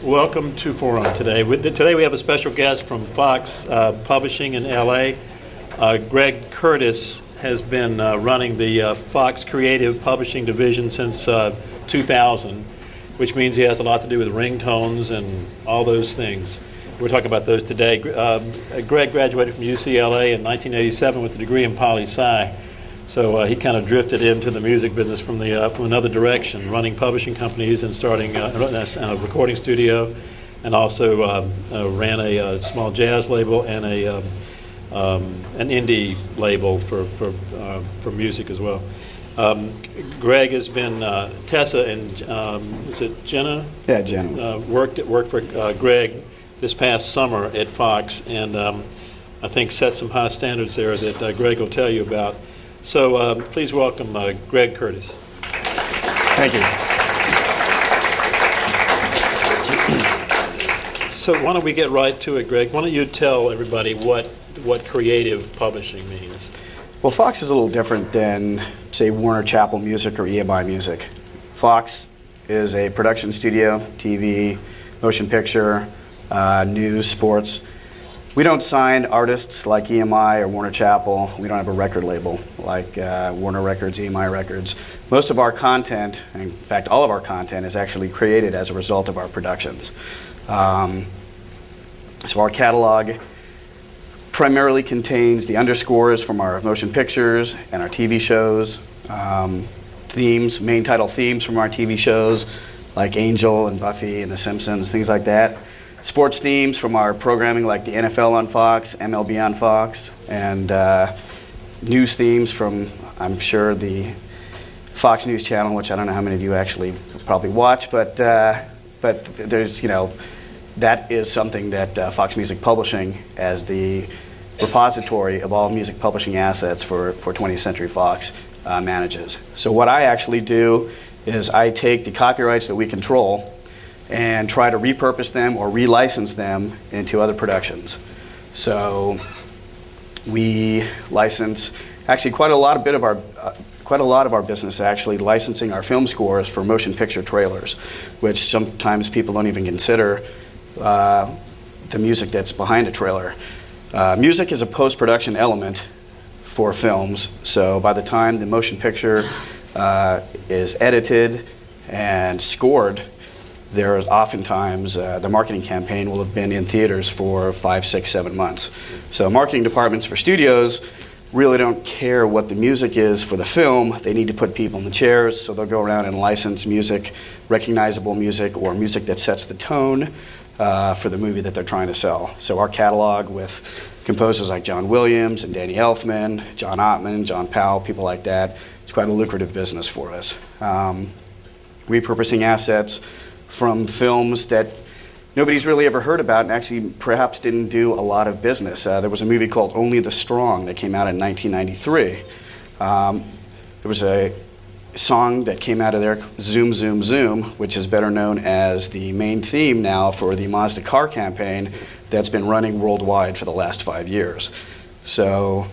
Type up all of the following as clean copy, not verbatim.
Welcome to Forum today. Today we have a special guest from Fox Publishing in LA. Greg Curtis has been running the Fox Creative Publishing Division since 2000, which means he has a lot to do with ringtones and all those things. We're talking about those today. Greg graduated from UCLA in 1987 with a degree in poli-sci. So he kind of drifted into the music business from another direction, running publishing companies and starting a recording studio, and also ran a small jazz label and an indie label for music as well. Greg has been Tessa and is it Jenna? Yeah, Jenna worked for Greg this past summer at Fox, and I think set some high standards there that Greg will tell you about. So please welcome Greg Curtis. Thank you. So why don't we get right to it, Greg? Why don't you tell everybody what creative publishing means? Well, Fox is a little different than, say, Warner Chappell Music or EMI Music. Fox is a production studio, TV, motion picture, news, sports. We don't sign artists like EMI or Warner Chappell. We don't have a record label like Warner Records, EMI Records. Most of our content, in fact all of our content, is actually created as a result of our productions. So our catalog primarily contains the underscores from our motion pictures and our TV shows, themes, main title themes from our TV shows like Angel and Buffy and The Simpsons, things like that. Sports themes from our programming like the NFL on Fox, MLB on Fox, and news themes from, I'm sure, the Fox News Channel, which I don't know how many of you actually probably watch, but there's, that is something that Fox Music Publishing, as the repository of all music publishing assets for 20th Century Fox, manages. So what I actually do is I take the copyrights that we control and try to repurpose them or relicense them into other productions. So we license actually quite a lot of our business, actually licensing our film scores for motion picture trailers, which sometimes people don't even consider the music that's behind a trailer. Music is a post-production element for films, so by the time the motion picture is edited and scored, there is oftentimes the marketing campaign will have been in theaters for 5, 6, 7 months. So marketing departments for studios really don't care what the music is for the film. They need to put people in the chairs, so they'll go around and license music, recognizable music, or music that sets the tone for the movie that they're trying to sell. So our catalog with composers like John Williams and Danny Elfman, John Ottman, John Powell, people like that, it's quite a lucrative business for us. Repurposing assets from films that nobody's really ever heard about and actually perhaps didn't do a lot of business. There was a movie called Only the Strong that came out in 1993. There was a song that came out of there, Zoom, Zoom, Zoom, which is better known as the main theme now for the Mazda car campaign that's been running worldwide for the last 5 years. So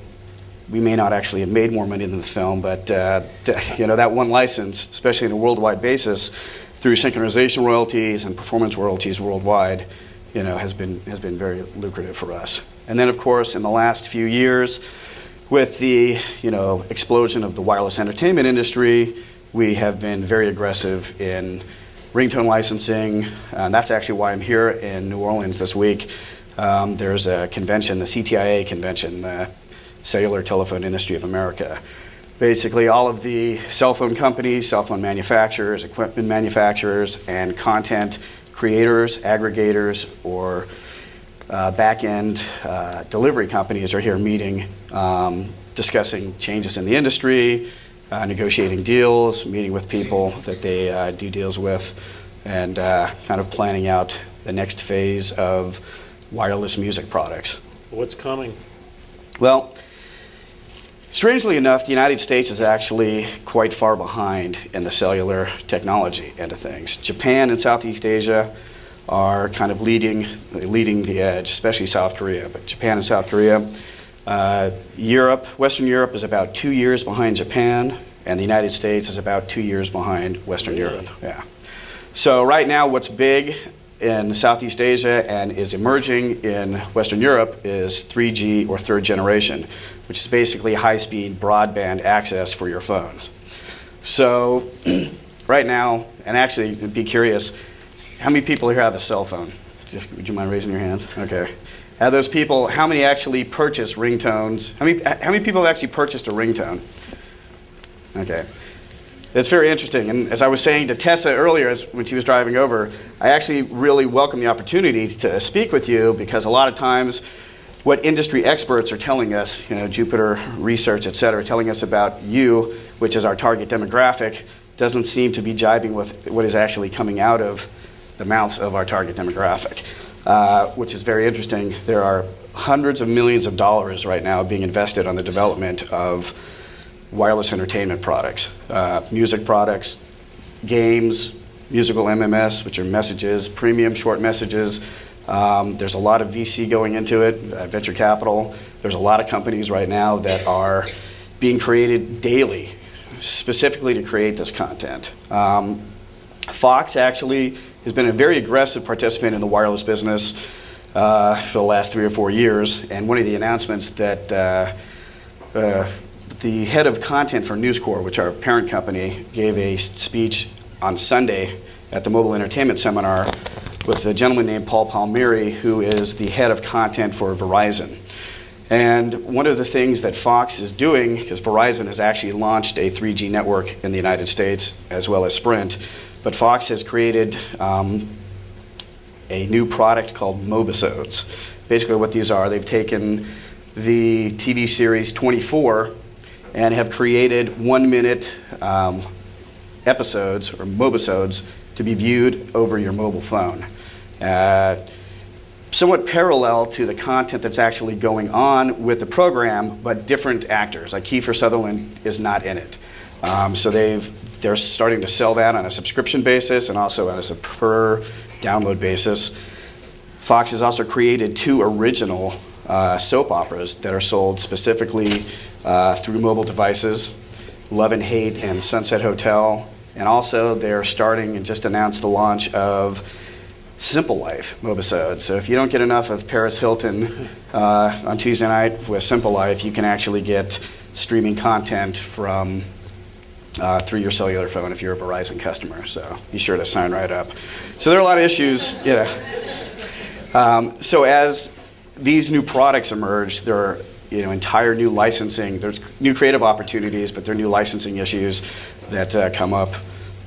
we may not actually have made more money than the film, but that one license, especially on a worldwide basis, through synchronization royalties and performance royalties worldwide, has been very lucrative for us. And then, of course, in the last few years, with the explosion of the wireless entertainment industry, we have been very aggressive in ringtone licensing. And that's actually why I'm here in New Orleans this week. There's a convention, the CTIA convention, the Cellular Telephone Industry of America. Basically, all of the cell phone companies, cell phone manufacturers, equipment manufacturers, and content creators, aggregators, or back-end delivery companies are here meeting, discussing changes in the industry, negotiating deals, meeting with people that they do deals with, and kind of planning out the next phase of wireless music products. What's coming? Well, strangely enough, the United States is actually quite far behind in the cellular technology end of things. Japan and Southeast Asia are kind of leading the edge, especially South Korea, but Japan and South Korea. Western Europe is about 2 years behind Japan, and the United States is about 2 years behind Western Europe. Yeah. So right now what's big in Southeast Asia and is emerging in Western Europe is 3G or third generation, which is basically high-speed broadband access for your phones. So right now, and actually, be curious, how many people here have a cell phone? Would you mind raising your hands? Okay. Have those people, how many actually purchase ringtones? How many people have actually purchased a ringtone? Okay. It's very interesting. And as I was saying to Tessa earlier when she was driving over, I actually really welcome the opportunity to speak with you, because a lot of times what industry experts are telling us, Jupiter Research, et cetera, telling us about you, which is our target demographic, doesn't seem to be jiving with what is actually coming out of the mouths of our target demographic, which is very interesting. There are hundreds of millions of dollars right now being invested on the development of wireless entertainment products, music products, games, musical MMS, which are messages, premium short messages. There's a lot of VC going into it, venture capital. There's a lot of companies right now that are being created daily, specifically to create this content. Fox actually has been a very aggressive participant in the wireless business for the last 3 or 4 years. And one of the announcements that the head of content for News Corp, which our parent company, gave a speech on Sunday at the Mobile Entertainment Seminar with a gentleman named Paul Palmieri, who is the head of content for Verizon. And one of the things that Fox is doing, because Verizon has actually launched a 3G network in the United States as well as Sprint, but Fox has created a new product called Mobisodes. Basically what these are, they've taken the TV series 24 and have created 1-minute episodes or Mobisodes to be viewed over your mobile phone. Somewhat parallel to the content that's actually going on with the program, but different actors. Like Kiefer Sutherland is not in it. So they're starting to sell that on a subscription basis and also as a per download basis. Fox has also created 2 original soap operas that are sold specifically through mobile devices, Love and Hate and Sunset Hotel. And also they're starting and just announced the launch of Simple Life Mobisode. So if you don't get enough of Paris Hilton on Tuesday night with Simple Life, you can actually get streaming content from through your cellular phone if you're a Verizon customer. So be sure to sign right up. So there are a lot of issues. So as these new products emerge, there are entire new licensing. There's new creative opportunities, but there are new licensing issues that come up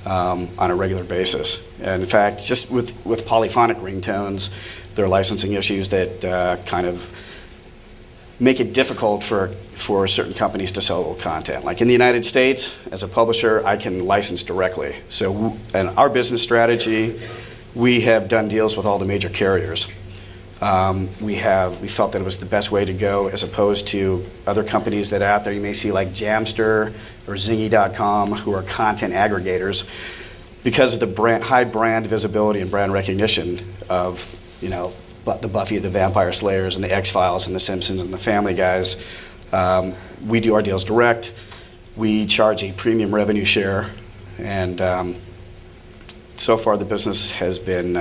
on a regular basis. And in fact, just with polyphonic ringtones, there are licensing issues that kind of make it difficult for certain companies to sell content. Like in the United States, as a publisher, I can license directly. So in our business strategy, we have done deals with all the major carriers. We felt that it was the best way to go, as opposed to other companies that are out there you may see, like Jamster or Zingy.com, who are content aggregators, because of the high brand visibility and brand recognition of the Buffy the Vampire Slayers and the X-Files and the Simpsons and the Family Guys. We do our deals direct. We charge a premium revenue share, and so far the business has been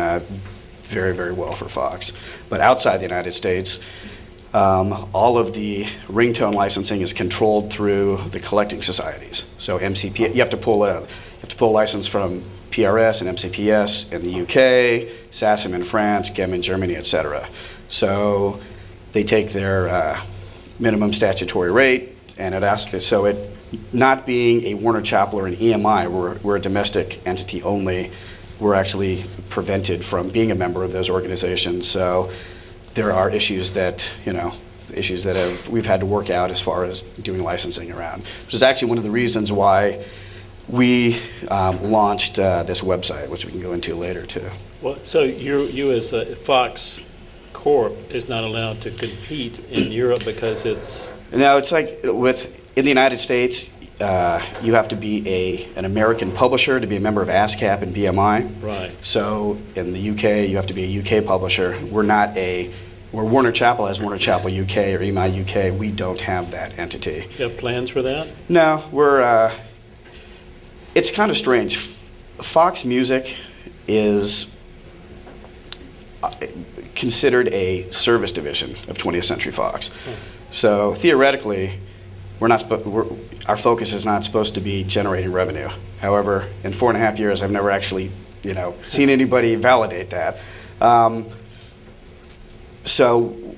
very, very well for Fox. But outside the United States, all of the ringtone licensing is controlled through the collecting societies. So MCP, you have to pull a license from PRS and MCPS in the UK, SACEM in France, GEM in Germany, etc. So they take their minimum statutory rate, and not being a Warner Chappell or an EMI, we're a domestic entity only. We're actually prevented from being a member of those organizations. So there are issues that we've had to work out as far as doing licensing around, which is actually one of the reasons why we launched this website, which we can go into later too. Well, so you as Fox Corp is not allowed to compete in Europe because it's... No, it's like in the United States, you have to be an American publisher to be a member of ASCAP and BMI. Right. So in the UK, you have to be a UK publisher. Where Warner Chappell has Warner Chappell UK or EMI UK, we don't have that entity. You have plans for that? No, it's kind of strange. Fox Music is considered a service division of 20th Century Fox. So theoretically, our focus is not supposed to be generating revenue. However, in 4.5 years, I've never actually, seen anybody validate that. So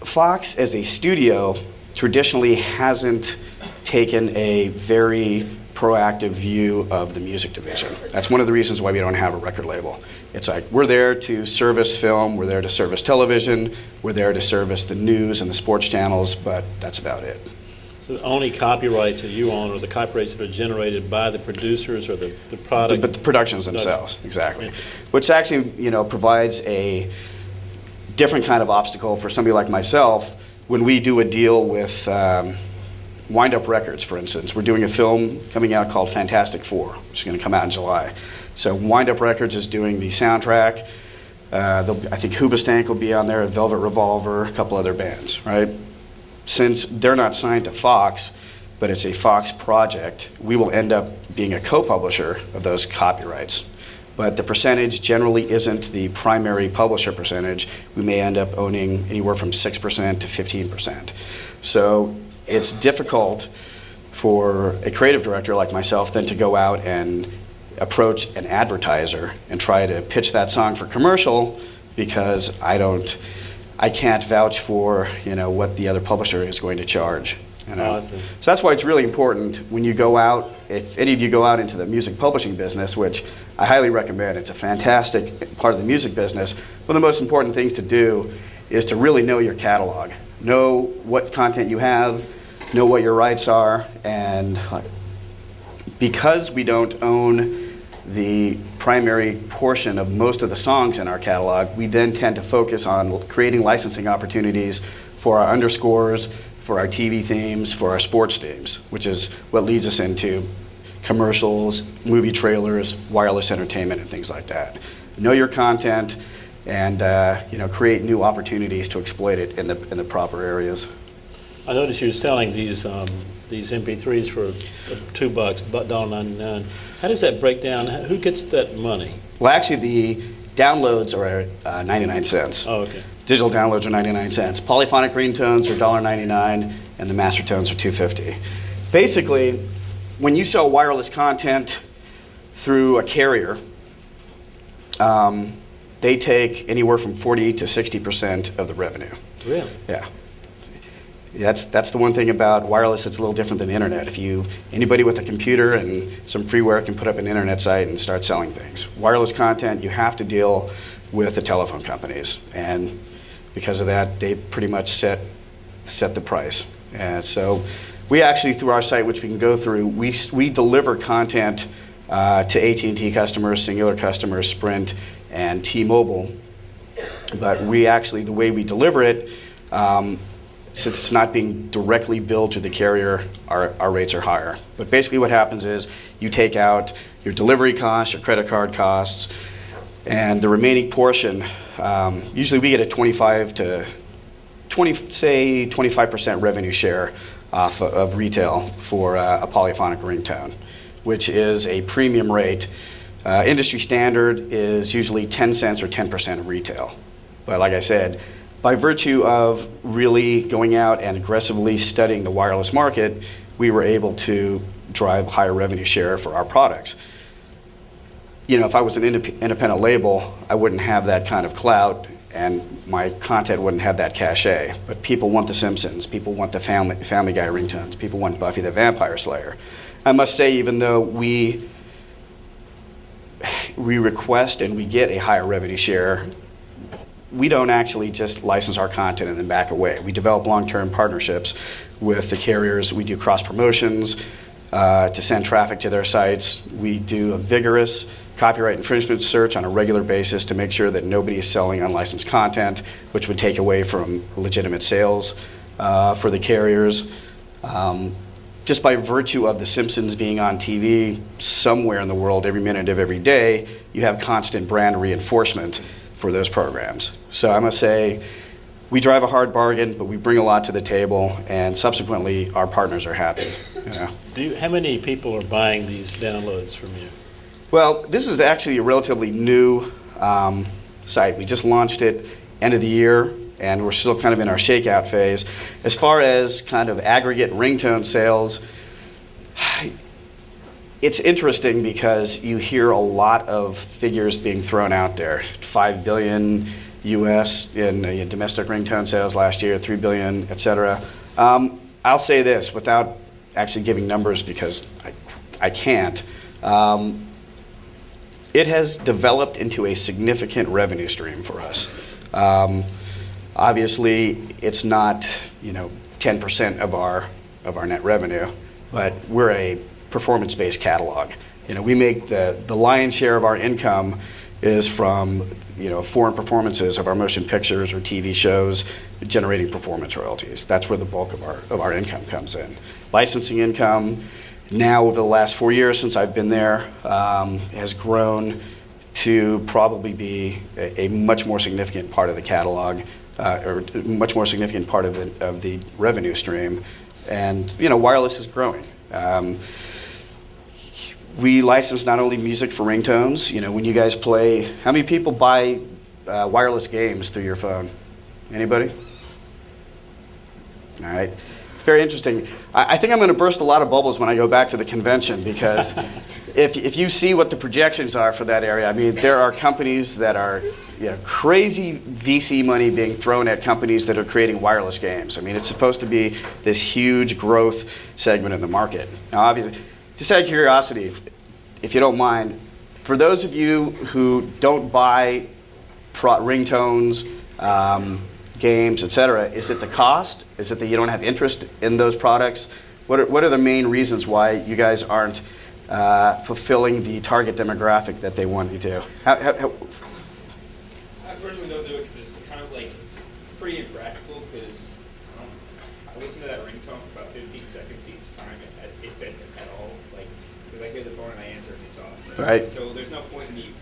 Fox, as a studio, traditionally hasn't taken a very proactive view of the music division. That's one of the reasons why we don't have a record label. It's like we're there to service film, we're there to service television, we're there to service the news and the sports channels, but that's about it. So the only copyrights that you own are the copyrights that are generated by the producers or the product? But the productions themselves, exactly. Which actually, provides a different kind of obstacle for somebody like myself when we do a deal with Wind Up Records, for instance. We're doing a film coming out called Fantastic Four, which is going to come out in July. So Wind Up Records is doing the soundtrack. I think Hoobastank will be on there, Velvet Revolver, a couple other bands, right? Since they're not signed to Fox, but it's a Fox project, we will end up being a co-publisher of those copyrights. But the percentage generally isn't the primary publisher percentage. We may end up owning anywhere from 6% to 15%. So it's difficult for a creative director like myself then to go out and approach an advertiser and try to pitch that song for commercial because I can't vouch for what the other publisher is going to charge. So that's why it's really important when you go out, if any of you go out into the music publishing business, which I highly recommend, it's a fantastic part of the music business. One of the most important things to do is to really know your catalog, know what content you have, know what your rights are, and because we don't own the primary portion of most of the songs in our catalog, we then tend to focus on creating licensing opportunities for our underscores, for our TV themes, for our sports themes, which is what leads us into commercials, movie trailers, wireless entertainment, and things like that. Know your content and create new opportunities to exploit it in the proper areas. I noticed you were selling these MP3s for $2, $1.99. How does that break down? Who gets that money? Well, actually, the downloads are 99 cents. Oh, okay. Digital downloads are 99 cents. Polyphonic ringtones are $1.99, and the master tones are $2.50. Basically, when you sell wireless content through a carrier, they take anywhere from 40 to 60% of the revenue. Really? Yeah. That's the one thing about wireless that's a little different than the internet. Anybody with a computer and some freeware can put up an internet site and start selling things. Wireless content, you have to deal with the telephone companies, and because of that, they pretty much set the price. And so we actually, through our site, which we can go through, we deliver content to AT&T customers, Singular customers, Sprint, and T-Mobile. But the way we deliver it, since it's not being directly billed to the carrier, our rates are higher. But basically what happens is you take out your delivery costs, your credit card costs, and the remaining portion, usually we get a 25% revenue share off of retail for a polyphonic ringtone, which is a premium rate. Industry standard is usually 10 cents or 10% of retail. But like I said, by virtue of really going out and aggressively studying the wireless market, we were able to drive higher revenue share for our products. If I was an independent label, I wouldn't have that kind of clout, and my content wouldn't have that cachet. But people want The Simpsons, people want the Family Guy ringtones, people want Buffy the Vampire Slayer. I must say, even though we request and we get a higher revenue share, we don't actually just license our content and then back away. We develop long-term partnerships with the carriers. We do cross-promotions to send traffic to their sites. We do a vigorous copyright infringement search on a regular basis to make sure that nobody is selling unlicensed content, which would take away from legitimate sales for the carriers. Just by virtue of The Simpsons being on TV somewhere in the world every minute of every day, you have constant brand reinforcement for those programs. So I must say, we drive a hard bargain, but we bring a lot to the table, and subsequently, our partners are happy. How many people are buying these downloads from you? Well, this is actually a relatively new site. We just launched it end of the year, and we're still kind of in our shakeout phase. As far as kind of aggregate ringtone sales, it's interesting because you hear a lot of figures being thrown out there. 5 billion US in domestic ringtone sales last year, 3 billion, et cetera. I'll say this without actually giving numbers because I can't. It has developed into a significant revenue stream for us. Obviously, it's not 10% of our net revenue, but we're a performance-based catalog. We make the lion's share of our income is from foreign performances of our motion pictures or TV shows generating performance royalties. That's where the bulk of our income comes in. Licensing income now over the last 4 years since I've been there has grown to probably be a much more significant part of the catalog or much more significant part of the revenue stream. And wireless is growing. We license not only music for ringtones. When you guys play, how many people buy wireless games through your phone? Anybody? All right. It's very interesting. I think I'm going to burst a lot of bubbles when I go back to the convention because if you see what the projections are for that area, I mean, there are companies that are crazy VC money being thrown at companies that are creating wireless games. I mean, it's supposed to be this huge growth segment in the market. Now, obviously, just out of curiosity, if you don't mind, for those of you who don't buy ringtones, games, etc., is it the cost? Is it that you don't have interest in those products? What are the main reasons why you guys aren't fulfilling the target demographic that they want you to? I personally don't do it because it's kind of like it's pretty impractical because I listen to that ringtone for about 15 seconds each time if at all. Like, because I hear the phone and I answer and it's off. Right. So there's no point in me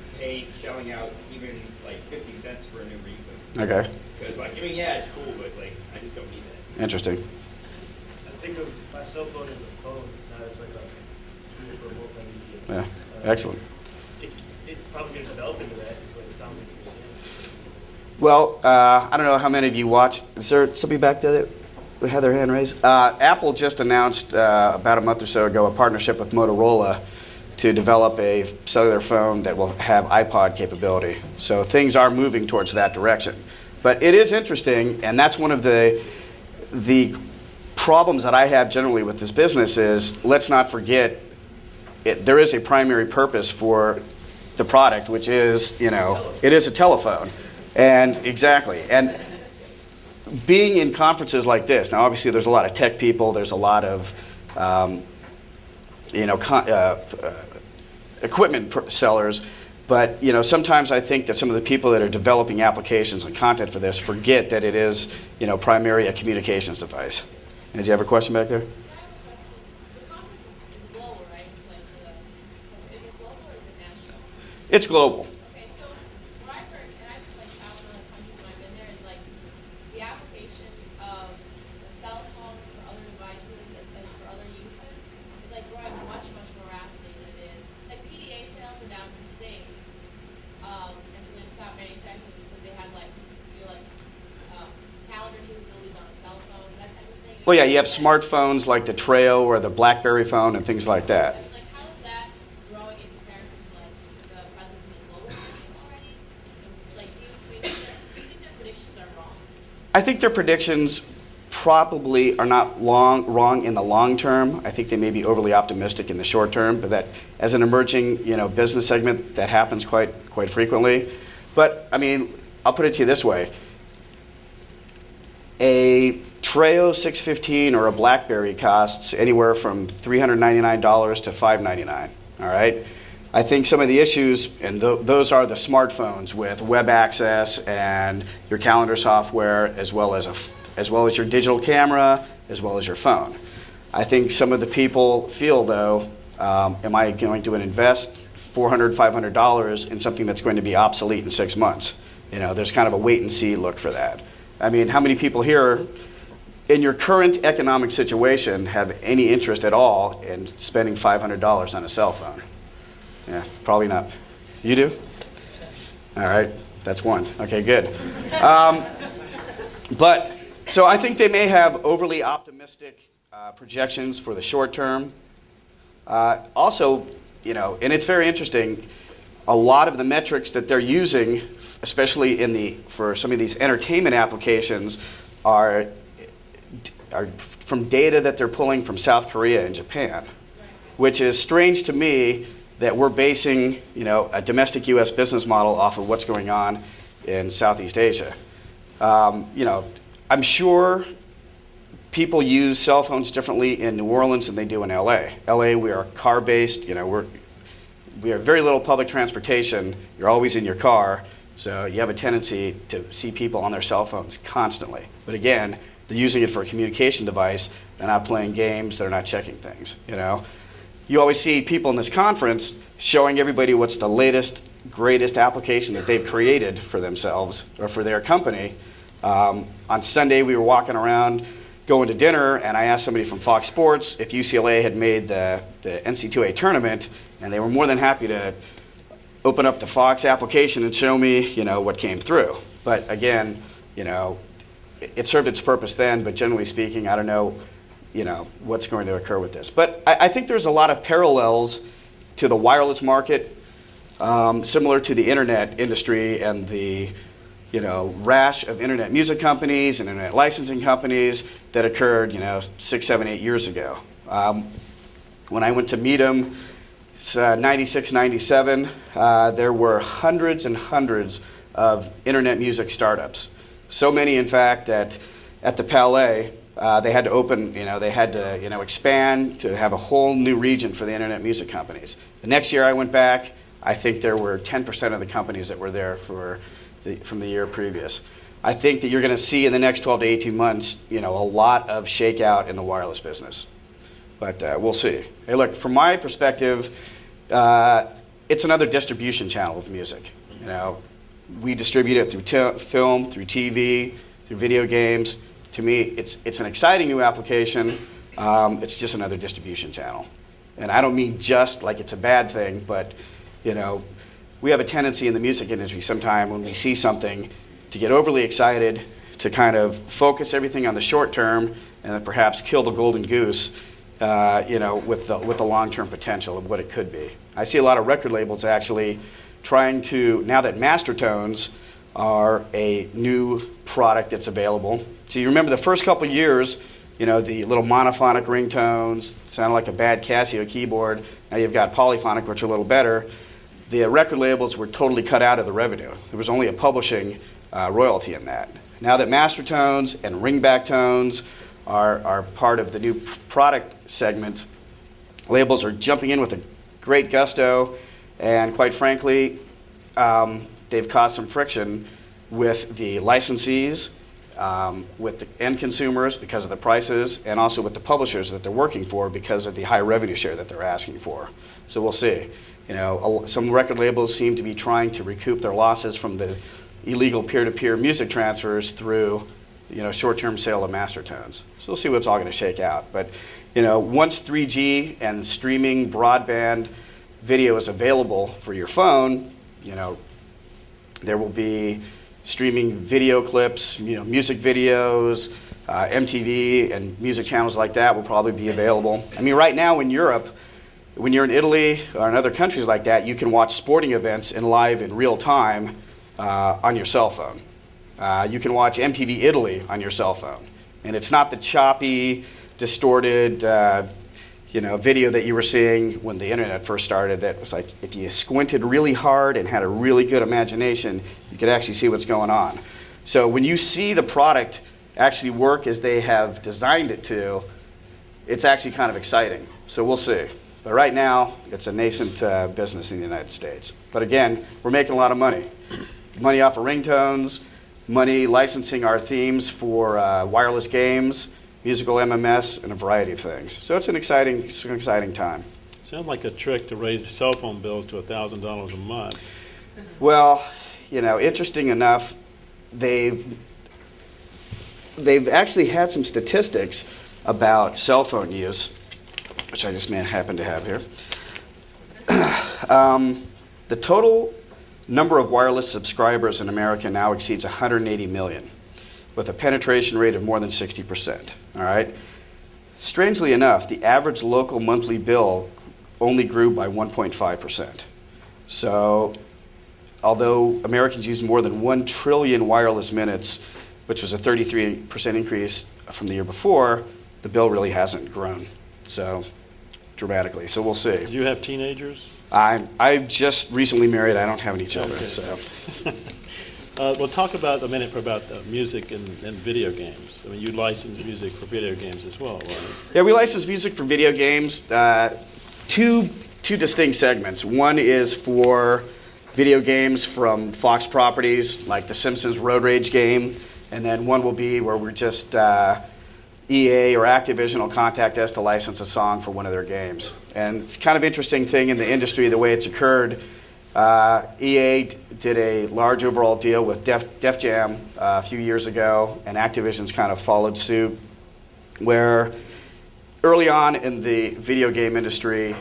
shelling out even like 50 cents for a new ringtone. Okay. Because yeah, it's cool, but I just don't need that. Interesting. I think of my cell phone as a phone, not as like a tool for multimedia. Yeah. Excellent. It's probably going to develop into that, is what it sounds like you're saying. Well, I don't know how many of you watch. Is there somebody back there that had their hand raised? Apple just announced about a month or so ago a partnership with Motorola to develop a cellular phone that will have iPod capability. So things are moving towards that direction. But it is interesting, and that's one of the problems that I have generally with this business is, let's not forget, there is a primary purpose for the product, which is, it is a telephone. And exactly. And being in conferences like this, now obviously there's a lot of tech people, there's a lot of, equipment sellers, but sometimes I think that some of the people that are developing applications and content for this forget that it is, primarily a communications device. And did you have a question back there? The conference is global, right? It's like is it global or is it national? It's global. Okay, so what I've heard, and I've traveled in other countries when I've been there, is the applications of the cell phone for other devices as for other uses is growing much, much more rapidly than it is. PDA sales are down in the States, and so they stopped manufacturing because they have calendar capabilities on a cell phone, that type of thing. Well, yeah, you have smartphones like the Treo or the BlackBerry phone and things like that. How is that growing in comparison to the presence in the global market already? Do you think their predictions are wrong? I think their predictions probably are not wrong in the long term. I think they may be overly optimistic in the short term, but that as an emerging business segment, that happens quite frequently. But I mean, I'll put it to you this way: a Treo 615 or a BlackBerry costs anywhere from $399 to $599. All right. I think some of the issues, and those are the smartphones with web access and your calendar software, as well as your digital camera, as well as your phone. I think some of the people feel, though, am I going to invest $400, $500 in something that's going to be obsolete in 6 months? There's kind of a wait and see look for that. I mean, how many people here in your current economic situation have any interest at all in spending $500 on a cell phone? Yeah, probably not. You do? All right. That's one. Okay, good. But so I think they may have overly optimistic projections for the short term. Also, and it's very interesting. A lot of the metrics that they're using, especially for some of these entertainment applications, are from data that they're pulling from South Korea and Japan, which is strange to me that we're basing a domestic U.S. business model off of what's going on in Southeast Asia. I'm sure people use cell phones differently in New Orleans than they do in L.A. L.A. we are car-based. We have very little public transportation. You're always in your car, so you have a tendency to see people on their cell phones constantly. But again, they're using it for a communication device. They're not playing games. They're not checking things. You always see people in this conference showing everybody what's the latest, greatest application that they've created for themselves or for their company. On Sunday, we were walking around going to dinner, and I asked somebody from Fox Sports if UCLA had made the NC2A tournament, and they were more than happy to open up the Fox application and show me, what came through. But again, it served its purpose then, but generally speaking, I don't know, what's going to occur with this. But I think there's a lot of parallels to the wireless market, similar to the internet industry and the rash of internet music companies and internet licensing companies that occurred, 6, 7, 8 years ago. When I went to meet them, 96, 97, there were hundreds and hundreds of internet music startups. So many, in fact, that at the Palais, they had to open, they had to, expand to have a whole new region for the internet music companies. The next year I went back, I think there were 10% of the companies that were there from the year previous. I think that you're going to see in the next 12 to 18 months, a lot of shakeout in the wireless business. But we'll see. Hey, look, from my perspective, it's another distribution channel of music. We distribute it through film, through TV, through video games. To me, it's an exciting new application. It's just another distribution channel. And I don't mean just like it's a bad thing, but we have a tendency in the music industry sometime when we see something to get overly excited, to kind of focus everything on the short term, and then perhaps kill the golden goose, with the long-term potential of what it could be. I see a lot of record labels actually trying to, now that master tones are a new product that's available. So you remember the first couple years, the little monophonic ringtones sounded like a bad Casio keyboard. Now you've got polyphonic, which are a little better. The record labels were totally cut out of the revenue. There was only a publishing royalty in that. Now that master tones and ringback tones are part of the new product segment, labels are jumping in with a great gusto, and quite frankly, they've caused some friction with the licensees, with the end consumers because of the prices, and also with the publishers that they're working for because of the high revenue share that they're asking for. So we'll see. Some record labels seem to be trying to recoup their losses from the illegal peer-to-peer music transfers through, short-term sale of master tones. So we'll see what's all going to shake out. But, once 3G and streaming broadband video is available for your phone, there will be streaming video clips, music videos, MTV and music channels like that will probably be available. I mean, right now in Europe, when you're in Italy or in other countries like that, you can watch sporting events live in real time on your cell phone. You can watch MTV Italy on your cell phone. And it's not the choppy, distorted video that you were seeing when the internet first started that was like, if you squinted really hard and had a really good imagination, you could actually see what's going on. So when you see the product actually work as they have designed it to, it's actually kind of exciting. So we'll see. But right now, it's a nascent business in the United States. But again, we're making a lot of money. Money off of ringtones, money licensing our themes for wireless games, musical MMS, and a variety of things. So it's an exciting time. Sounds like a trick to raise cell phone bills to $1,000 a month. Well, interesting enough, they've actually had some statistics about cell phone use, which I just happen to have here. The total number of wireless subscribers in America now exceeds 180 million, with a penetration rate of more than 60%. All right. Strangely enough, the average local monthly bill only grew by 1.5%. So, although Americans use more than 1 trillion wireless minutes, which was a 33% increase from the year before, the bill really hasn't grown so dramatically. So we'll see. Do you have teenagers? I'm just recently married. I don't have any children. Okay. So. We'll talk about a minute about music and video games. I mean, you license music for video games as well, right? Yeah, we license music for video games. Two distinct segments. One is for video games from Fox properties, like the Simpsons Road Rage game, and then one will be where we're just EA or Activision will contact us to license a song for one of their games. And it's kind of interesting thing in the industry, the way it's occurred. EA did a large overall deal with Def Jam a few years ago, and Activision's kind of followed suit, where early on in the video game industry,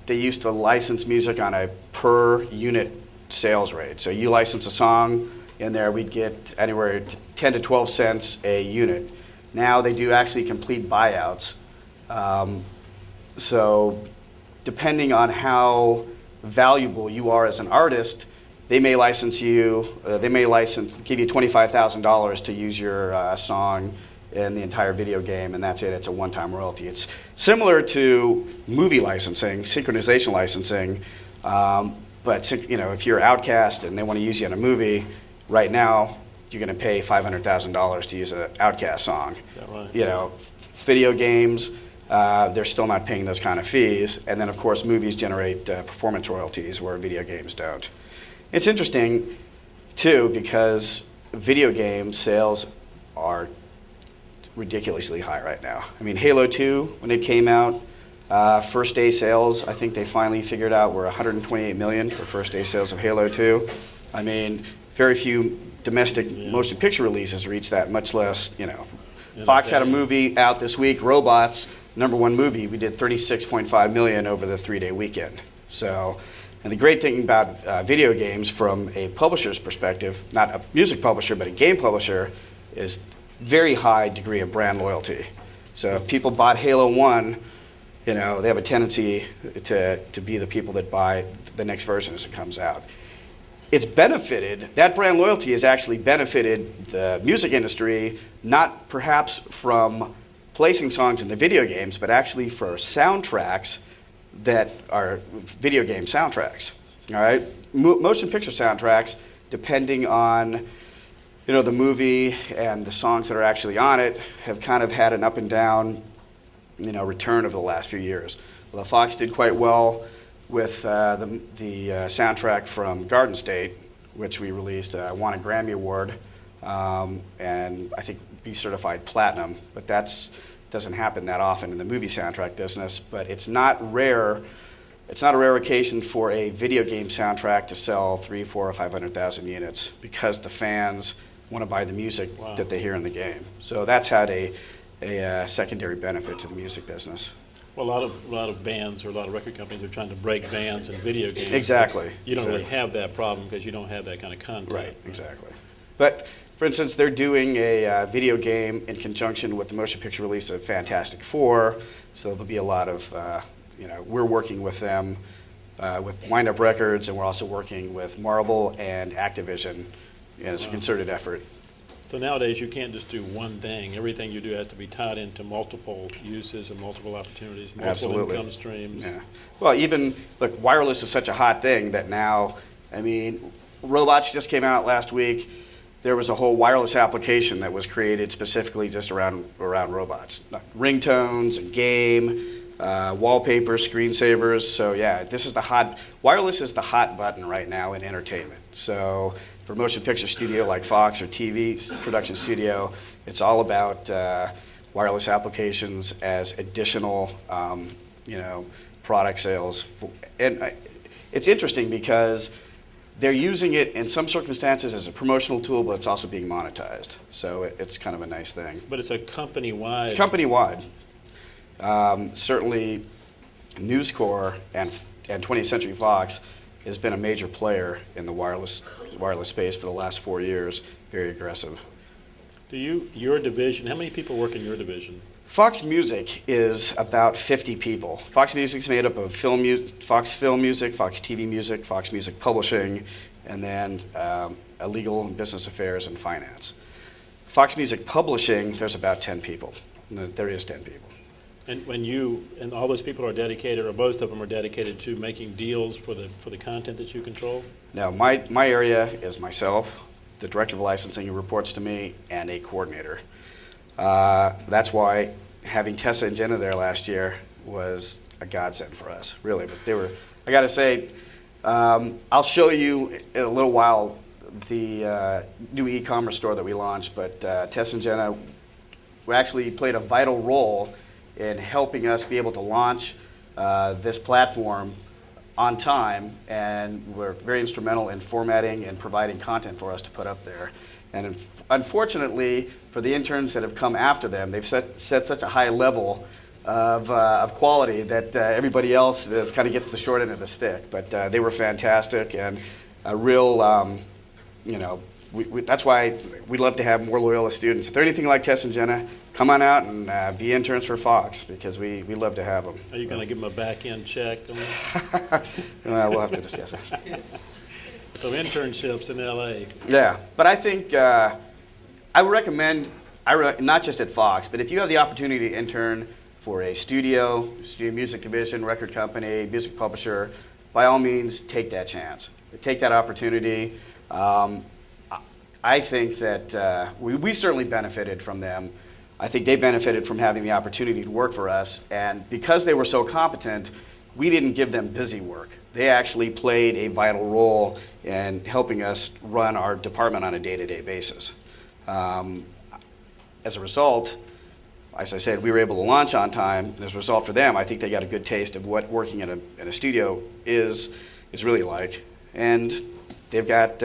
they used to license music on a per unit sales rate. So you license a song in there, we'd get anywhere 10 to 12 cents a unit. Now they do actually complete buyouts. So depending on how valuable you are as an artist, they may license you, give you $25,000 to use your song in the entire video game, and that's it. It's a one-time royalty. It's similar to movie licensing, synchronization licensing, but if you're Outkast and they want to use you in a movie, right now you're going to pay $500,000 to use an Outkast song. Is that right? Video games, they're still not paying those kind of fees, and then of course movies generate performance royalties where video games don't. It's interesting too because video game sales are ridiculously high right now. I mean, Halo 2, when it came out, first day sales, I think they finally figured out were 128 million for first day sales of Halo 2. I mean, very few domestic motion picture releases reach that, much less, Fox had a movie out this week, Robots, #1 movie. We did 36.5 million over the 3-day weekend. So, and the great thing about video games from a publisher's perspective, not a music publisher, but a game publisher, is very high degree of brand loyalty. So if people bought Halo 1, they have a tendency to be the people that buy the next version as it comes out. It's benefited, that brand loyalty has actually benefited the music industry, not perhaps from placing songs in the video games, but actually for soundtracks that are video game soundtracks. All right, motion picture soundtracks, depending on the movie and the songs that are actually on it, have kind of had an up and down, return over the last few years. Well, Fox did quite well with the soundtrack from Garden State, which we released, won a Grammy Award, and I think be certified platinum. But doesn't happen that often in the movie soundtrack business. But it's not rare. It's not a rare occasion for a video game soundtrack to sell 300,000, 400,000, or 500,000 units because the fans want to buy the music that they hear in the game. So that's had a secondary benefit to the music business. Well, a lot of bands or a lot of record companies are trying to break bands in video games. Exactly. You don't really have that problem because you don't have that kind of content. Right, exactly. But, for instance, they're doing a video game in conjunction with the motion picture release of Fantastic Four, so there'll be a lot of, we're working with them with Wind Up Records, and we're also working with Marvel and Activision, and it's a concerted effort. So nowadays you can't just do one thing. Everything you do has to be tied into multiple uses and multiple opportunities, multiple income streams. Yeah. Well, look, wireless is such a hot thing that now, Robots just came out last week. There was a whole wireless application that was created specifically just around robots. Ringtones, a game, wallpapers, screensavers. So yeah, wireless is the hot button right now in entertainment. So for a motion picture studio like Fox or TV production studio, it's all about wireless applications as additional, product sales. And it's interesting because they're using it in some circumstances as a promotional tool, but it's also being monetized. So it's kind of a nice thing. But it's a company-wide. It's company-wide. Certainly, News Corp and 20th Century Fox has been a major player in the wireless space for the last 4 years, very aggressive. Your division, how many people work in your division? Fox Music is about 50 people. Fox Music is made up of Fox Film Music, Fox TV Music, Fox Music Publishing, and then legal and business affairs and finance. Fox Music Publishing, there's about 10 people. There is 10 people. And all those people are dedicated, or most of them are dedicated to making deals for the content that you control? Now, my area is myself, the director of licensing who reports to me, and a coordinator. That's why having Tessa and Jenna there last year was a godsend for us, really. But I got to say, I'll show you in a little while the new e-commerce store that we launched, but Tessa and Jenna actually played a vital role in helping us be able to launch this platform on time, and were very instrumental in formatting and providing content for us to put up there. And unfortunately, for the interns that have come after them, they've set such a high level of quality that everybody else kind of gets the short end of the stick. But they were fantastic, and a real, that's why we love to have more Loyola students. If they're anything like Tess and Jenna, come on out and be interns for Fox, because we love to have them. Are you going to give them a back-end check? We'll have to discuss that. So internships in LA. Yeah, but I think I would recommend, not just at Fox, but if you have the opportunity to intern for a studio music division, record company, music publisher, by all means, take that chance. Take that opportunity. I think that we certainly benefited from them. I think they benefited from having the opportunity to work for us, and because they were so competent, we didn't give them busy work. They actually played a vital role in helping us run our department on a day-to-day basis. As a result, as I said, we were able to launch on time, and as a result for them, I think they got a good taste of what working in a studio is really like, and they've got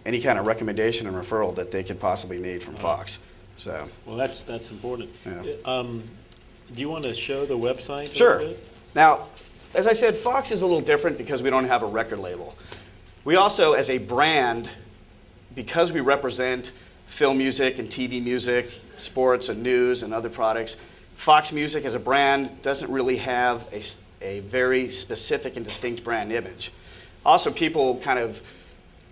any kind of recommendation and referral that they could possibly need from Fox. So, well, that's important. Yeah. Do you want to show the website a Sure. little bit? Now, as I said, Fox is a little different because we don't have a record label. We also, as a brand, because we represent film music and TV music, sports and news and other products, Fox Music as a brand doesn't really have a very specific and distinct brand image. Also, people kind of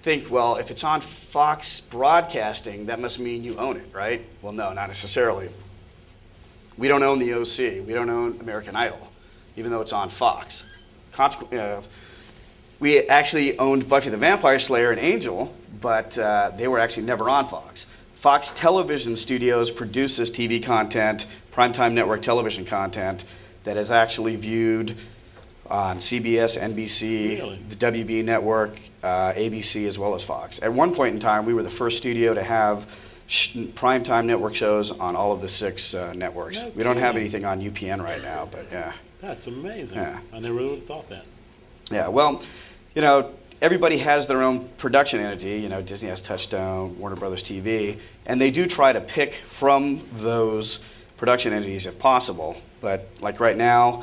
think, well, if it's on Fox Broadcasting, that must mean you own it, right? Well, no, not necessarily. We don't own the OC. We don't own American Idol, even though it's on Fox. We actually owned Buffy the Vampire Slayer and Angel, but they were actually never on Fox. Fox Television Studios produces TV content, primetime network television content, that is actually viewed on CBS, NBC, Really? the WB network, ABC, as well as Fox. At one point in time, we were the first studio to have primetime network shows on all of the 6 networks. No We don't have kidding. anything on UPN right now, but yeah. That's amazing. Yeah. I never would have thought that. Yeah, well, everybody has their own production entity. Disney has Touchstone, Warner Brothers TV, and they do try to pick from those production entities if possible. But like right now,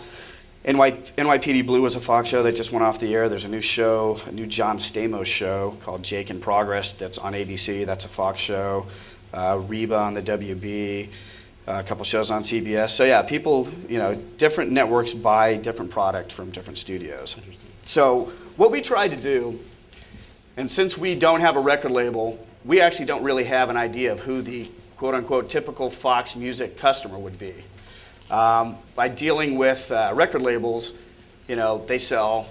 NYPD Blue is a Fox show that just went off the air. There's a new show, a new John Stamos show called Jake in Progress that's on ABC. That's a Fox show. Reba on the WB. A couple shows on CBS. So yeah, people, different networks buy different product from different studios. So what we tried to do, and since we don't have a record label, we actually don't really have an idea of who the quote-unquote typical Fox Music customer would be. By dealing with record labels, they sell,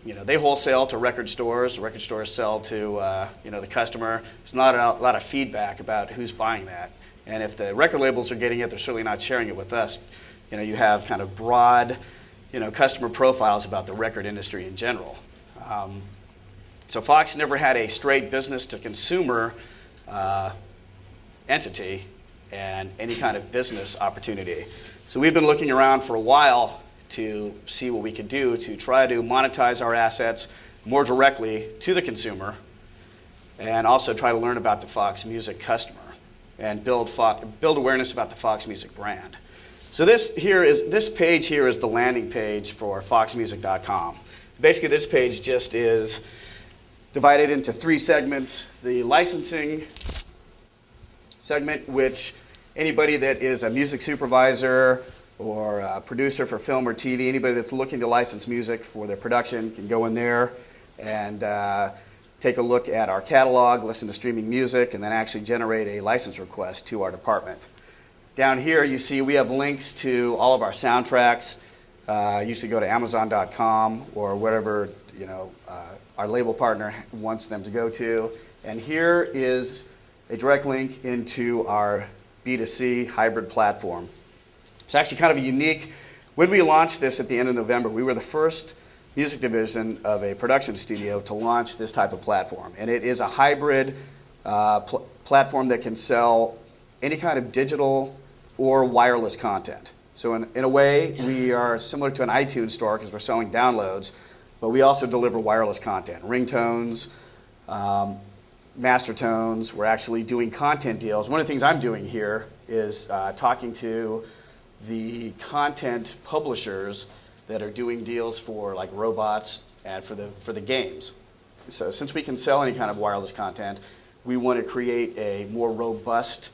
they wholesale to record stores. Record stores sell to, the customer. There's not a lot of feedback about who's buying that. And if the record labels are getting it, they're certainly not sharing it with us. You have kind of broad, customer profiles about the record industry in general. So Fox never had a straight business to consumer entity and any kind of business opportunity. So we've been looking around for a while to see what we could do to try to monetize our assets more directly to the consumer, and also try to learn about the Fox Music customer and build awareness about the Fox Music brand. So this page here is the landing page for foxmusic.com. Basically, this page just is divided into 3 segments. The licensing segment, which anybody that is a music supervisor or a producer for film or TV, anybody that's looking to license music for their production can go in there and take a look at our catalog, listen to streaming music, and then actually generate a license request to our department. Down here, you see we have links to all of our soundtracks. Usually go to Amazon.com or whatever our label partner wants them to go to. And here is a direct link into our B2C hybrid platform. It's actually kind of a unique. When we launched this at the end of November, we were the first music division of a production studio to launch this type of platform. And it is a hybrid platform that can sell any kind of digital or wireless content. So in a way, we are similar to an iTunes store because we're selling downloads, but we also deliver wireless content, ringtones, master tones. We're actually doing content deals. One of the things I'm doing here is talking to the content publishers that are doing deals for like robots and for the games. So since we can sell any kind of wireless content, we want to create a more robust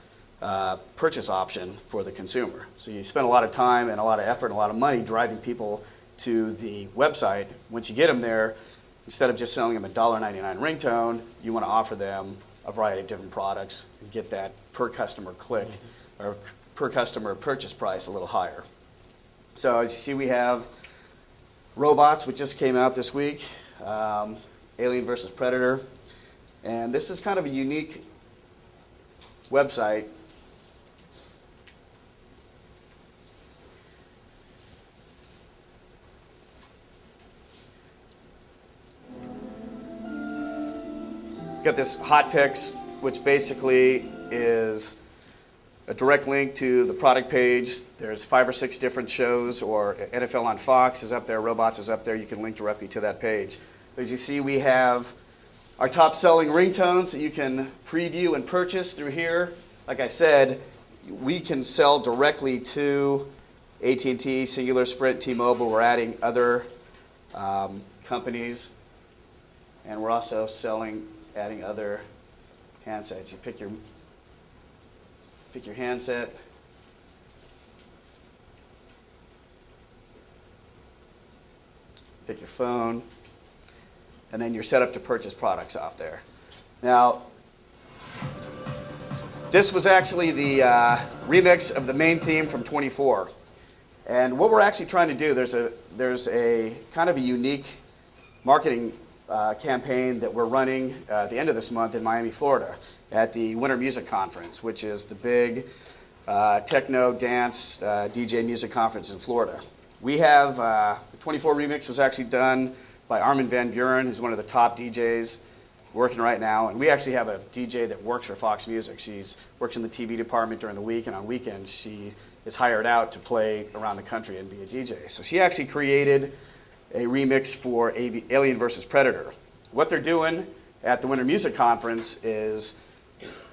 purchase option for the consumer. So you spend a lot of time and a lot of effort and a lot of money driving people to the website. Once you get them there, instead of just selling them a $1.99 ringtone, you want to offer them a variety of different products and get that per customer click or per customer purchase price a little higher. So as you see, we have Robots, which just came out this week, Alien versus Predator, and this is kind of a unique website. Got this Hot Picks, which basically is a direct link to the product page. There's 5 or 6 different shows, or NFL on Fox is up there, Robots is up there. You can link directly to that page. As you see, we have our top selling ringtones that you can preview and purchase through here. Like I said, we can sell directly to AT&T, Singular, Sprint, T-Mobile. We're adding other companies, and we're also adding other handsets. You pick your handset, pick your phone, and then you're set up to purchase products off there. Now, this was actually the remix of the main theme from 24. And what we're actually trying to do, there's a kind of a unique marketing campaign that we're running at the end of this month in Miami, Florida, at the Winter Music Conference, which is the big techno, dance, DJ music conference in Florida. We have, the 24 remix was actually done by Armin van Buren, who's one of the top DJs working right now. And we actually have a DJ that works for Fox Music. She works in the TV department during the week, and on weekends she is hired out to play around the country and be a DJ. So she actually created a remix for Alien versus Predator. What they're doing at the Winter Music Conference is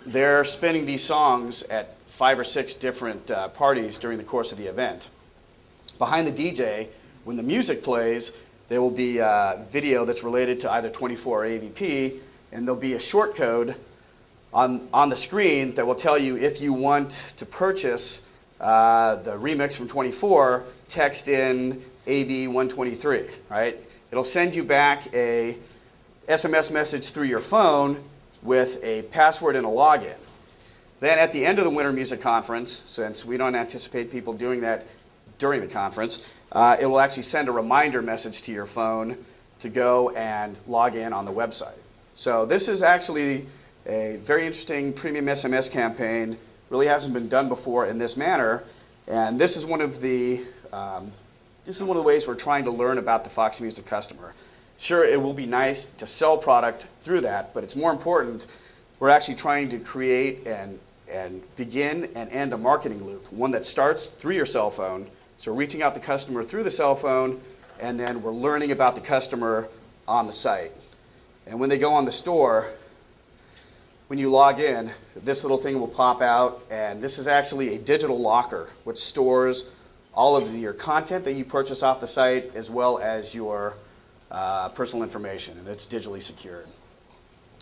they're spinning these songs at 5 or 6 different parties during the course of the event. Behind the DJ, when the music plays, there will be a video that's related to either 24 or AVP, and there'll be a short code on the screen that will tell you if you want to purchase the remix from 24, text in AV123, right? It'll send you back a SMS message through your phone with a password and a login. Then at the end of the Winter Music Conference, since we don't anticipate people doing that during the conference, it will actually send a reminder message to your phone to go and log in on the website. So this is actually a very interesting premium SMS campaign. Really hasn't been done before in this manner, and this is one of the ways we're trying to learn about the Fox Music customer. Sure, it will be nice to sell product through that, but it's more important we're actually trying to create and begin and end a marketing loop, one that starts through your cell phone. So we're reaching out to the customer through the cell phone, and then we're learning about the customer on the site. And when they go on the store, when you log in, this little thing will pop out, and this is actually a digital locker which stores all of your content that you purchase off the site, as well as your personal information, and it's digitally secured.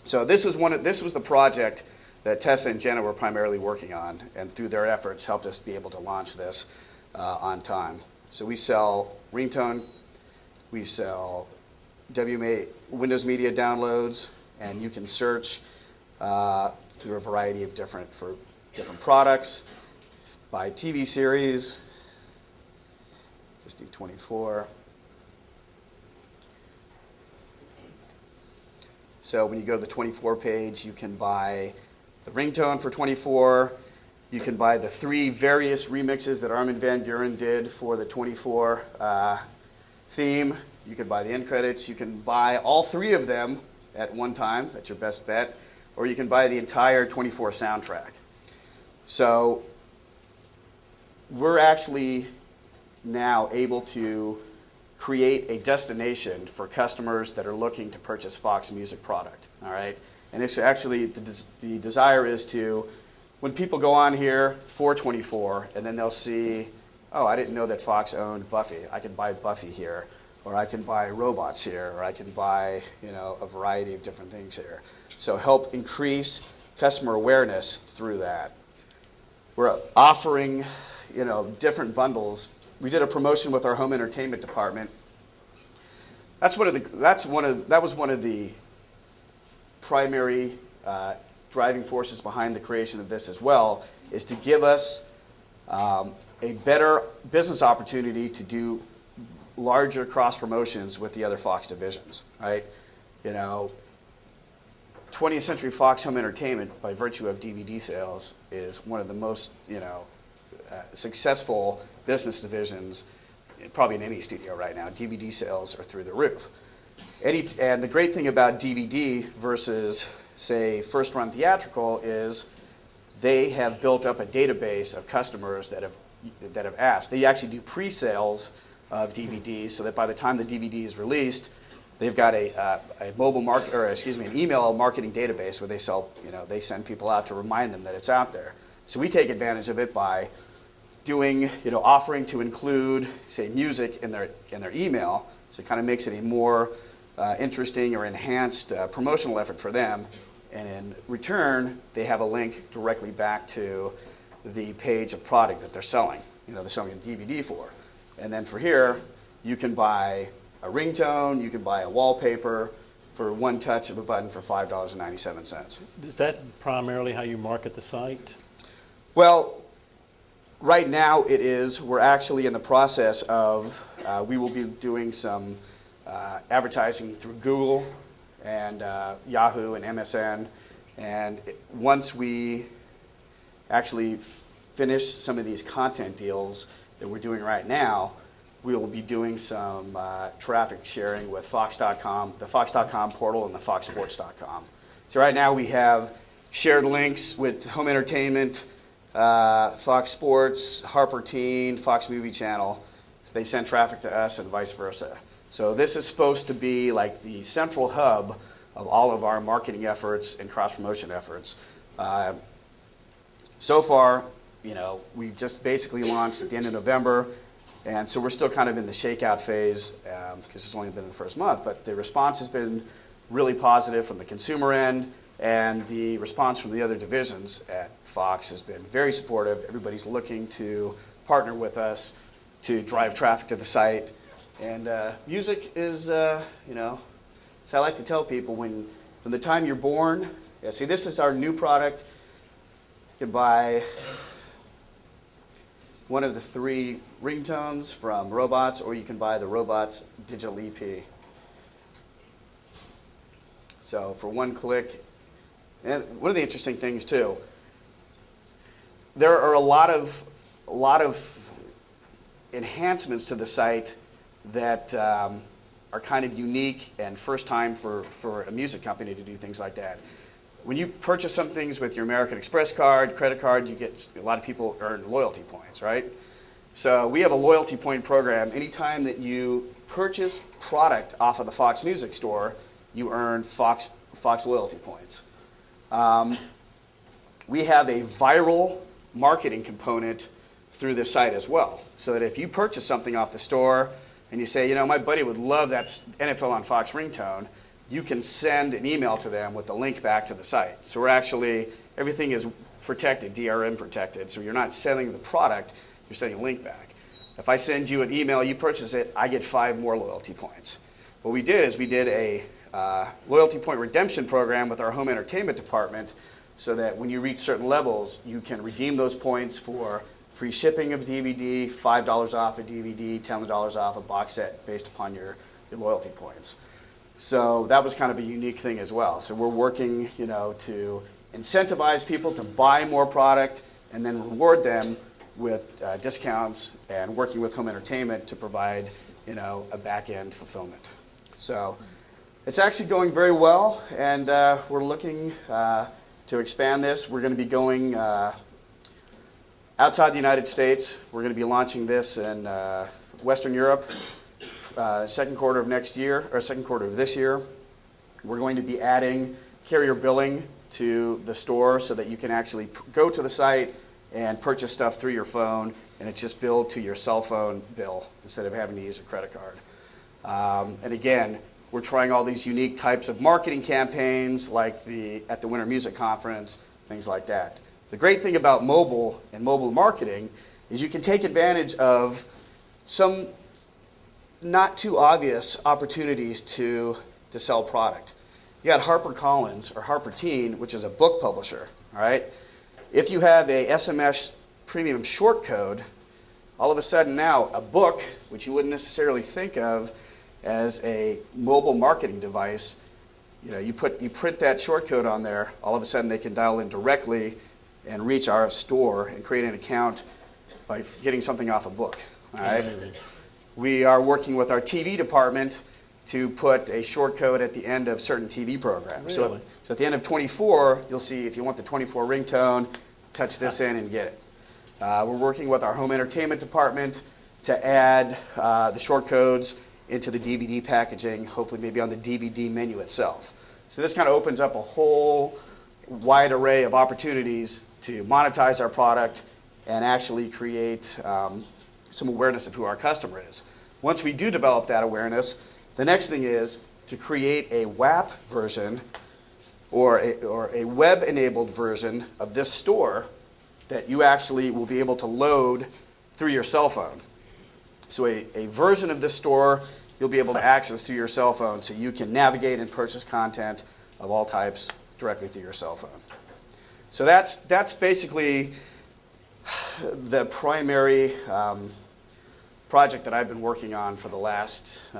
So this was the project that Tessa and Jenna were primarily working on, and through their efforts helped us be able to launch this on time. So we sell ringtone, we sell WMA Windows Media downloads, and you can search through a variety of different products by TV series. Just do 24. So when you go to the 24 page, you can buy the ringtone for 24. You can buy the 3 various remixes that Armin van Buuren did for the 24 theme. You can buy the end credits. You can buy all 3 of them at one time. That's your best bet. Or you can buy the entire 24 soundtrack. So we're actually now able to create a destination for customers that are looking to purchase Fox Music product. All right, and it's actually the desire is to, when people go on here for 24, and then they'll see, oh, I didn't know that Fox owned Buffy. I can buy Buffy here, or I can buy robots here, or I can buy a variety of different things here. So help increase customer awareness through that. We're offering different bundles. We did a promotion with our home entertainment department. That was one of the primary driving forces behind the creation of this as well, is to give us a better business opportunity to do larger cross promotions with the other Fox divisions, right? 20th Century Fox Home Entertainment, by virtue of DVD sales, is one of the most successful business divisions probably in any studio right now. DVD sales are through the roof. And the great thing about DVD versus, say, first-run theatrical is they have built up a database of customers that have asked. They actually do pre-sales of DVDs, so that by the time the DVD is released, they've got an email marketing database where they send people out to remind them that it's out there. So we take advantage of it by offering to include, say, music in their email. So it kind of makes it a more interesting or enhanced promotional effort for them. And in return, they have a link directly back to the page of product that they're selling. They're selling a DVD for. And then for here, you can buy a ringtone, you can buy a wallpaper for one touch of a button for $5.97. Is that primarily how you market the site? Well, right now it is. We're actually in the process of, we will be doing some advertising through Google and Yahoo and MSN. And once we actually finish some of these content deals that we're doing right now, we will be doing some traffic sharing with Fox.com, the Fox.com portal, and the FoxSports.com. So right now we have shared links with Home Entertainment, Fox Sports, Harper Teen, Fox Movie Channel. So they send traffic to us and vice versa. So this is supposed to be like the central hub of all of our marketing efforts and cross-promotion efforts. So far, we just basically launched at the end of November. And so we're still kind of in the shakeout phase because it's only been the first month. But the response has been really positive from the consumer end, and the response from the other divisions at Fox has been very supportive. Everybody's looking to partner with us to drive traffic to the site. And music is, so I like to tell people, from the time you're born, see, this is our new product. You can buy one of the 3 ringtones from Robots, or you can buy the Robots digital EP. So for one click, and one of the interesting things too, there are a lot of enhancements to the site that are kind of unique and first time for a music company to do things like that. When you purchase some things with your American Express card, credit card, a lot of people earn loyalty points, right? So we have a loyalty point program. Anytime that you purchase product off of the Fox Music Store, you earn Fox loyalty points. We have a viral marketing component through this site as well, so that if you purchase something off the store, and you say, you know, my buddy would love that NFL on Fox ringtone, you can send an email to them with the link back to the site. So we're actually, everything is protected, DRM protected, so you're not selling the product, you're sending a link back. If I send you an email, you purchase it, I get 5 more loyalty points. What we did is we did a loyalty point redemption program with our home entertainment department so that when you reach certain levels, you can redeem those points for free shipping of DVD, $5 off a DVD, $10 off a box set based upon your loyalty points. So that was kind of a unique thing as well. So we're working, you know, to incentivize people to buy more product and then reward them with discounts and working with home entertainment to provide, you know, a back-end fulfillment. So it's actually going very well, and we're looking to expand this. We're going to be going outside the United States. We're going to be launching this in Western Europe, second quarter of next year, or second quarter of this year. We're going to be adding carrier billing to the store so that you can actually go to the site and purchase stuff through your phone, and it's just billed to your cell phone bill instead of having to use a credit card. And again, we're trying all these unique types of marketing campaigns like at the Winter Music Conference, things like that. The great thing about mobile and mobile marketing is you can take advantage of some not too obvious opportunities to sell product. You got HarperCollins or Harper Teen, which is a book publisher, all right? If you have a SMS premium short code, all of a sudden now a book, which you wouldn't necessarily think of as a mobile marketing device, you know, you print that short code on there, all of a sudden they can dial in directly and reach our store and create an account by getting something off a book, all right? We are working with our TV department to put a short code at the end of certain TV programs. Really? So at the end of 24, you'll see if you want the 24 ringtone, touch this in and get it. We're working with our home entertainment department to add the short codes into the DVD packaging, hopefully maybe on the DVD menu itself. So this kind of opens up a whole wide array of opportunities to monetize our product and actually create some awareness of who our customer is. Once we do develop that awareness, the next thing is to create a WAP version or a web-enabled version of this store that you actually will be able to load through your cell phone. So a version of this store you'll be able to access through your cell phone so you can navigate and purchase content of all types directly through your cell phone. So that's basically the primary project that I've been working on for the last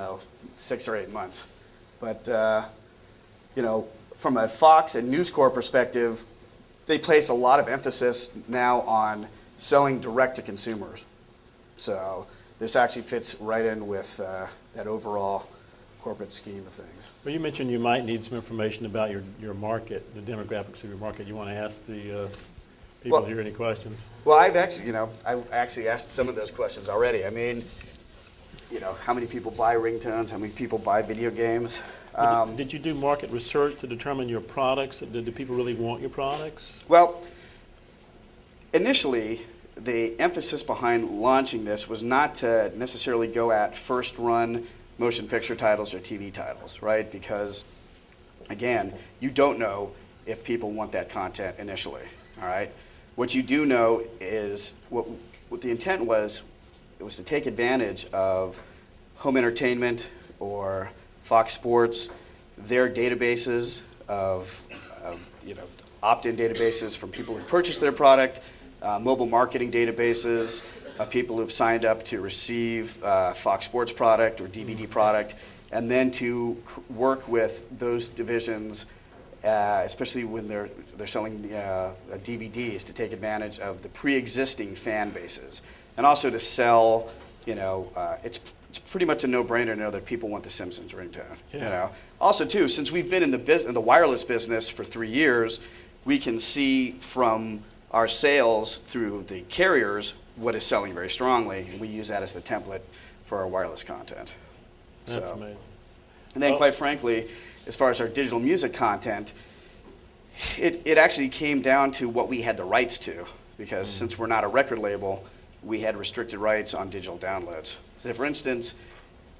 6 or 8 months. But you know, from a Fox and News Corp perspective, they place a lot of emphasis now on selling direct to consumers. So this actually fits right in with that overall corporate scheme of things. Well, you mentioned you might need some information about your market, the demographics of your market. You want to ask the people here any questions? Well, I've actually asked some of those questions already. I mean, you know, how many people buy ringtones? How many people buy video games? Did you do market research to determine your products? Did people really want your products? Well, initially, the emphasis behind launching this was not to necessarily go at first-run motion picture titles or TV titles, right? Because, again, you don't know if people want that content initially, all right? What you do know is what the intent was, it was to take advantage of home entertainment or Fox Sports, their databases of you know, opt-in databases from people who've purchased their product, mobile marketing databases of people who've signed up to receive Fox Sports product or DVD product, and then to work with those divisions, especially when they're selling DVDs, to take advantage of the pre-existing fan bases, and also to sell. You know, it's pretty much a no-brainer to know that people want the Simpsons ringtone. Yeah. You know, also too, since we've been in the wireless business for 3 years, we can see from our sales through the carriers what is selling very strongly, and we use that as the template for our wireless content. That's amazing. And then, quite frankly, as far as our digital music content, it actually came down to what we had the rights to, because since we're not a record label, we had restricted rights on digital downloads. So for instance,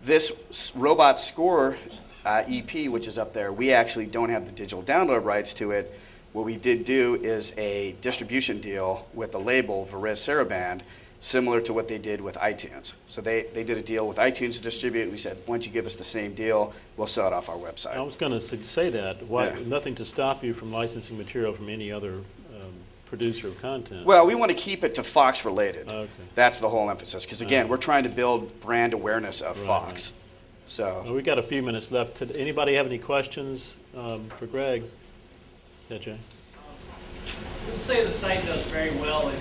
This robot score EP, which is up there, we actually don't have the digital download rights to it. What we did do is a distribution deal with the label Veriz Saraband, similar to what they did with iTunes. So they did a deal with iTunes to distribute. We said, once you give us the same deal, we'll sell it off our website. I was going to say that. Why, Yeah. Nothing to stop you from licensing material from any other producer of content. Well, we want to keep it to Fox related. Okay. That's the whole emphasis. Because again, we're trying to build brand awareness of Right, Fox. Well, So, we've got a few minutes left. Anybody have any questions for Greg? Yeah, Jay? Let's say the site does very well and,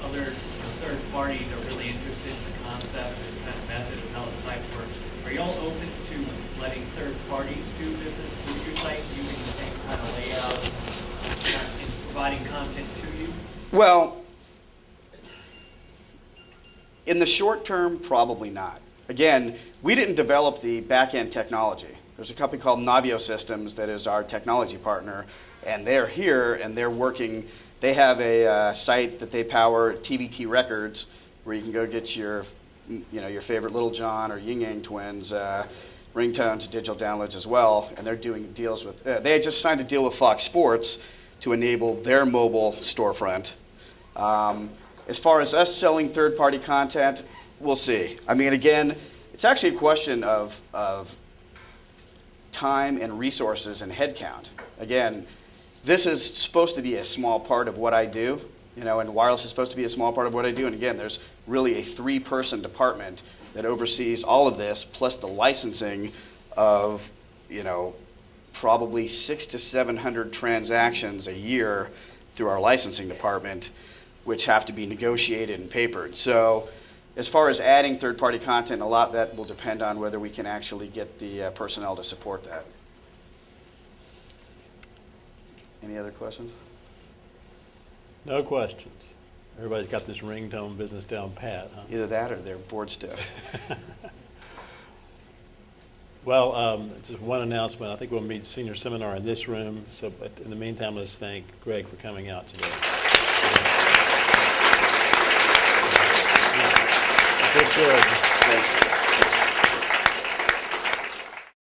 other third parties are really interested in the concept and kind of method of how the site works. Are y'all open to letting third parties do business through your site using the same kind of layout and providing content to you? well, in the short term, probably not. Again, we didn't develop the back-end technology. There's a company called Navio Systems that is our technology partner, and they're here and they're working. They have a site that they power, TBT Records, where you can go get your favorite Little John or Yin Yang Twins ringtones, digital downloads as well. And they're doing deals with. They just signed a deal with Fox Sports to enable their mobile storefront. As far as us selling third-party content, we'll see. I mean, again, it's actually a question of time and resources and headcount. Again, this is supposed to be a small part of what I do, and wireless is supposed to be a small part of what I do. And again, there's really a 3-person department that oversees all of this, plus the licensing of, probably 600 to 700 transactions a year through our licensing department, which have to be negotiated and papered. So as far as adding third-party content, a lot of that will depend on whether we can actually get the personnel to support that. Any other questions? No questions. Everybody's got this ringtone business down pat, huh? Either that or they're bored stiff. Well, just one announcement. I think we'll meet senior seminar in this room. So, but in the meantime, let's thank Greg for coming out today. Good. Thanks.